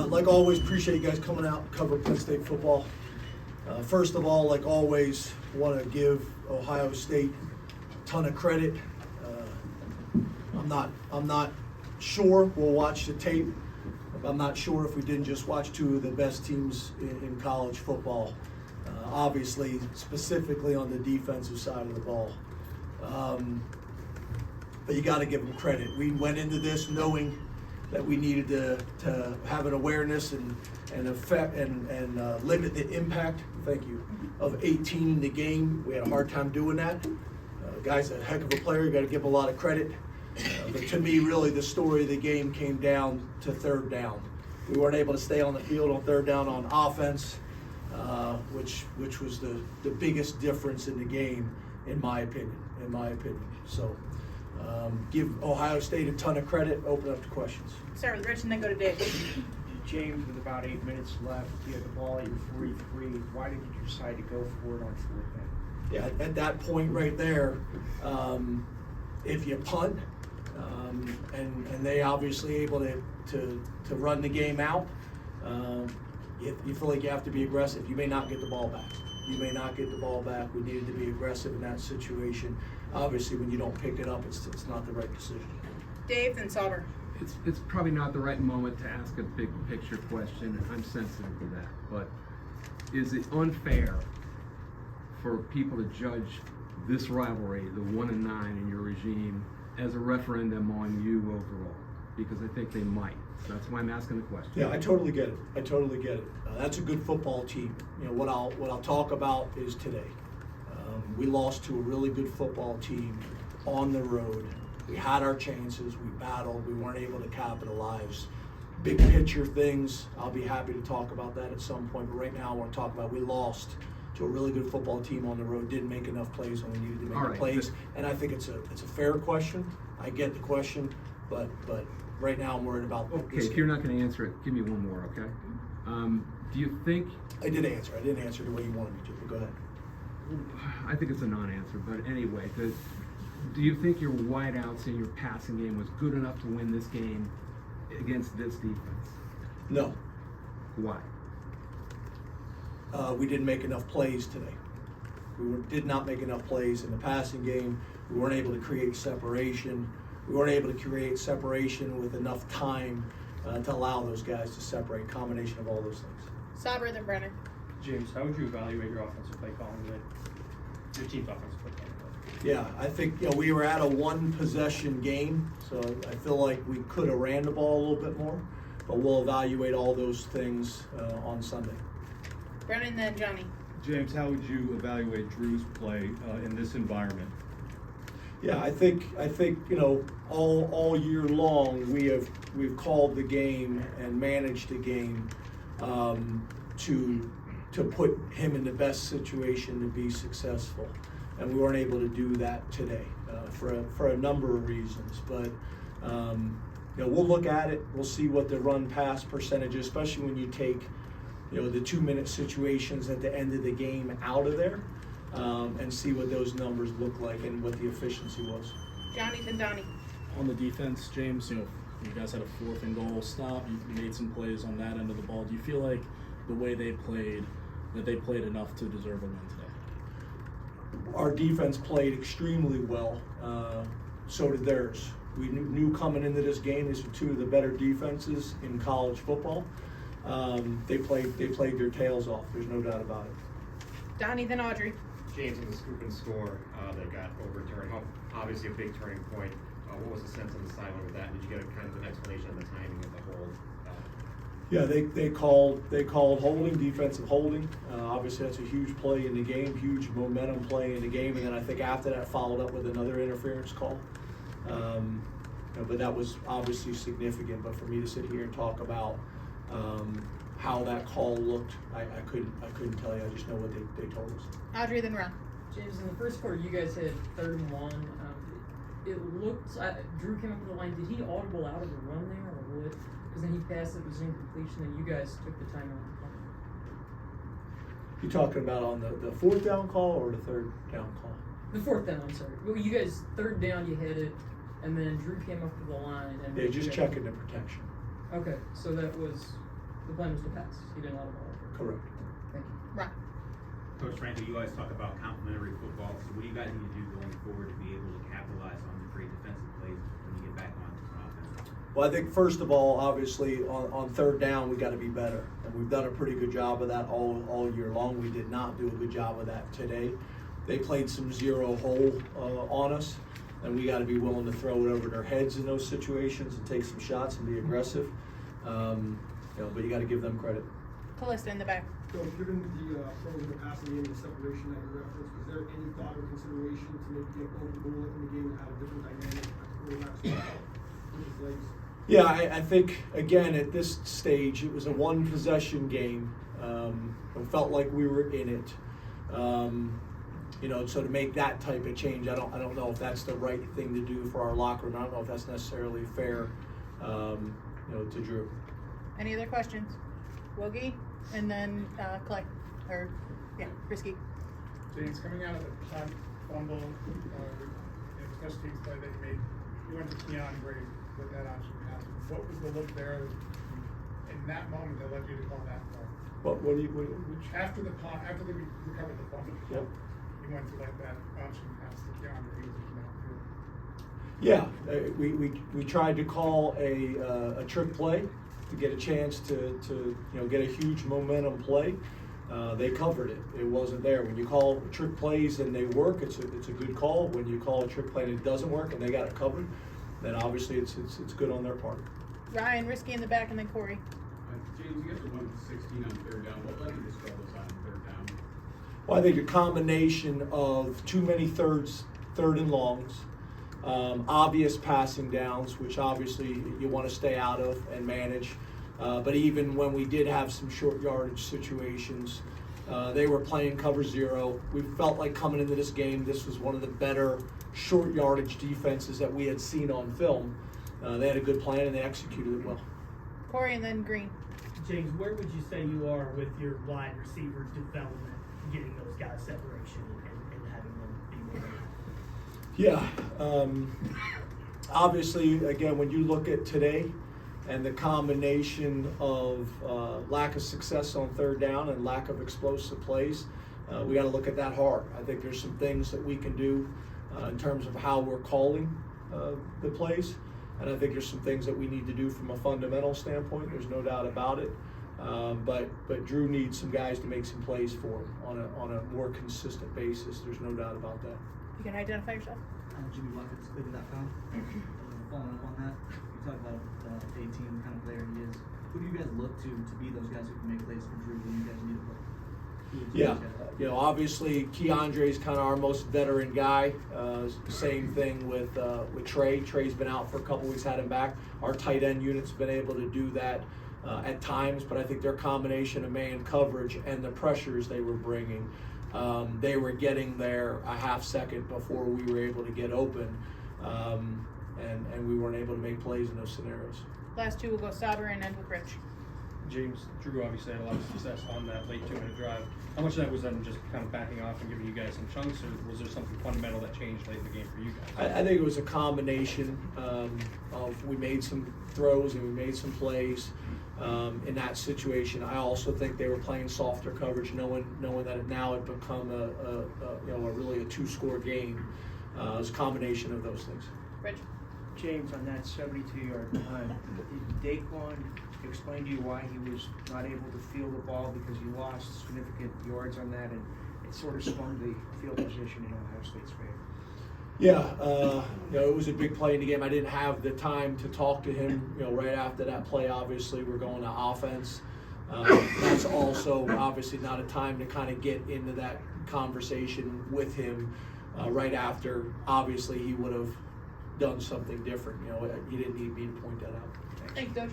Like always, appreciate you guys coming out and cover Penn State football. First of all, like always, want to give Ohio State a ton of credit. I'm not sure. We'll watch the tape. I'm not sure if we didn't just watch two of the best teams in college football. Obviously, specifically on the defensive side of the ball. But you got to give them credit. We went into this knowing that we needed to have an awareness and affect and limit the impact. Thank you. Of 18 in the game. We had a hard time doing that. Guy's a heck of a player. You got to give him a lot of credit. But to me, really, the story of the game came down to third down. We weren't able to stay on the field on third down on offense, which was the biggest difference in the game, in my opinion. So, give Ohio State a ton of credit. Open up to questions. Start with Rich and then go to Dave. James, with about 8 minutes left, you had the ball at your 43. Why did you decide to go for it on fourth down? Yeah, at that point right there, if you punt, and they obviously able to run the game out, you feel like you have to be aggressive. You may not get the ball back. We needed to be aggressive in that situation. Obviously, when you don't pick it up, it's not the right decision. Dave, then Sauber. It's probably not the right moment to ask a big picture question, and I'm sensitive to that. But is it unfair for people to judge this rivalry, the 1-9 in your regime, as a referendum on you overall? Because I think they might. So that's why I'm asking the question. Yeah, I totally get it. That's a good football team. You know, what I'll talk about is today. We lost to a really good football team on the road. We had our chances. We battled. We weren't able to capitalize. Big picture things, I'll be happy to talk about that at some point. But right now, I want to talk about we lost to a really good football team on the road. Didn't make enough plays when we needed to make the plays. And I think it's a fair question. I get the question, but right now I'm worried about. Okay, if you're not going to answer it, give me one more, okay? Do you think? I didn't answer the way you wanted me to. But go ahead. I think it's a non-answer, but anyway, do you think your wideouts in your passing game was good enough to win this game against this defense? No. Why? We didn't make enough plays today. Did not make enough plays in the passing game. We weren't able to create separation. We weren't able to create separation with enough time to allow those guys to separate. Combination of all those things. Sauber, then Brenner. James, how would you evaluate your offensive play calling today? Your team's offensive play calling today? Yeah, I think we were at a one-possession game, so I feel like we could have ran the ball a little bit more, but we'll evaluate all those things on Sunday. Brennan, then Johnny. James, how would you evaluate Drew's play in this environment? Yeah, I think all year long we've called the game and managed the game to put him in the best situation to be successful, and we weren't able to do that today for a number of reasons. But we'll look at it. We'll see what the run pass percentage is, especially when you take the 2-minute situations at the end of the game out of there, and see what those numbers look like and what the efficiency was. Johnny, then Donnie. On the defense, James, you guys had a 4th and goal stop. You made some plays on that end of the ball. Do you feel like the way they played enough to deserve a win today? Our defense played extremely well. So did theirs. We knew coming into this game, these were two of the better defenses in college football. They played their tails off. There's no doubt about it. Donnie, then Audrey. James, in the scoop and score that got overturned, obviously a big turning point. What was the sense on the sideline with that? Did you get kind of an explanation of the timing of the hold? Yeah, they called holding, defensive holding. Obviously, that's a huge play in the game, huge momentum play in the game, and then I think after that followed up with another interference call. But that was obviously significant. But for me to sit here and talk about how that call looked, I couldn't tell you. I just know what they told us. Audrey, then Ron. James, in the first quarter, you guys had 3rd and 1. It looked, Drew came up to the line. Did he audible out of the run there, or what? Because then he passed it, was incompletion, and you guys took the time out. You talking about on the 4th down call or the 3rd down call? The 4th down, I'm sorry. Well, you guys, 3rd down, you had it, and then Drew came up to the line. And just checking the protection. Okay, so that was The plan was to pass. He didn't audible out. Correct. Thank you. Ron. Coach Franco, you guys talk about complementary football, so what do you guys need to do going forward to be able to capitalize on the great defensive plays when you get back on offense? Well, I think first of all, obviously, on third down, we got to be better. And we've done a pretty good job of that all year long. We did not do a good job of that today. They played some zero hole on us, and we got to be willing to throw it over their heads in those situations and take some shots and be aggressive. But you got to give them credit. Callista in the back. So given the frozen capacity and the separation that you referenced, was there any thought or consideration to maybe get both the goal in the game and have a different dynamic at quarterback with his legs? Yeah, I think, again, at this stage, it was a one-possession game. It felt like we were in it. So to make that type of change, I don't know if that's the right thing to do for our locker room. I don't know if that's necessarily fair, to Drew. Any other questions? Woogie, and then Clay, Risky. James, coming out of the punt fumble, special teams play that you made, you went to KeAndre with that option pass. What was the look there in that moment that led you to call that play? After the punt, after they recovered the fumble, Yep. you went to that option pass to KeAndre. Yeah, we tried to call a trick play to get a chance to get a huge momentum play. They covered it. It wasn't there. When you call trick plays and they work, it's a good call. When you call a trick play and it doesn't work and they got it covered, then obviously it's good on their part. Ryan, Risky in the back, and then Corey. James, you guys are 1-16 on third down. What led you to struggles on third down? Well, I think a combination of too many third and longs, obvious passing downs, which obviously you want to stay out of and manage. But even when we did have some short yardage situations, they were playing cover zero. We felt like coming into this game, this was one of the better short yardage defenses that we had seen on film. They had a good plan and they executed it well. Corey, and then Green. James, where would you say you are with your wide receiver development, getting those guys separation and having them be more? Yeah, obviously, again, when you look at today and the combination of lack of success on third down and lack of explosive plays, we got to look at that hard. I think there's some things that we can do in terms of how we're calling the plays, and I think there's some things that we need to do from a fundamental standpoint. There's no doubt about it. But Drew needs some guys to make some plays for him on a more consistent basis. There's no doubt about that. You can identify yourself. Jimmy Buckeyes, Cleveland.com. Following up on that, you talk about the 18, the kind of player he is. Who do you guys look to be those guys who can make plays for Drew when you guys need to play? Obviously KeAndre is kind of our most veteran guy. Same thing with Trey. Trey's been out for a couple weeks, had him back. Our tight end unit's been able to do that at times, but I think their combination of man coverage and the pressures they were bringing, they were getting there a half second before we were able to get open, and we weren't able to make plays in those scenarios. Last two will go Sauber and end with Rich. James, Drew obviously had a lot of success on that late 2-minute drive. How much of that was them just kind of backing off and giving you guys some chunks, or was there something fundamental that changed late in the game for you guys? I think it was a combination of we made some throws and we made some plays in that situation. I also think they were playing softer coverage, knowing that it now had become a really a two-score game. It was a combination of those things. Rich. James, on that 72-yard punt, did Daequan explain to you why he was not able to field the ball because he lost significant yards on that, and it sort of swung the field position in Ohio State's favor? Yeah, it was a big play in the game. I didn't have the time to talk to him, right after that play. Obviously, we're going to offense. That's also obviously not a time to kind of get into that conversation with him right after. Obviously, he would have done something different. You didn't need me to point that out. Thank you, Coach.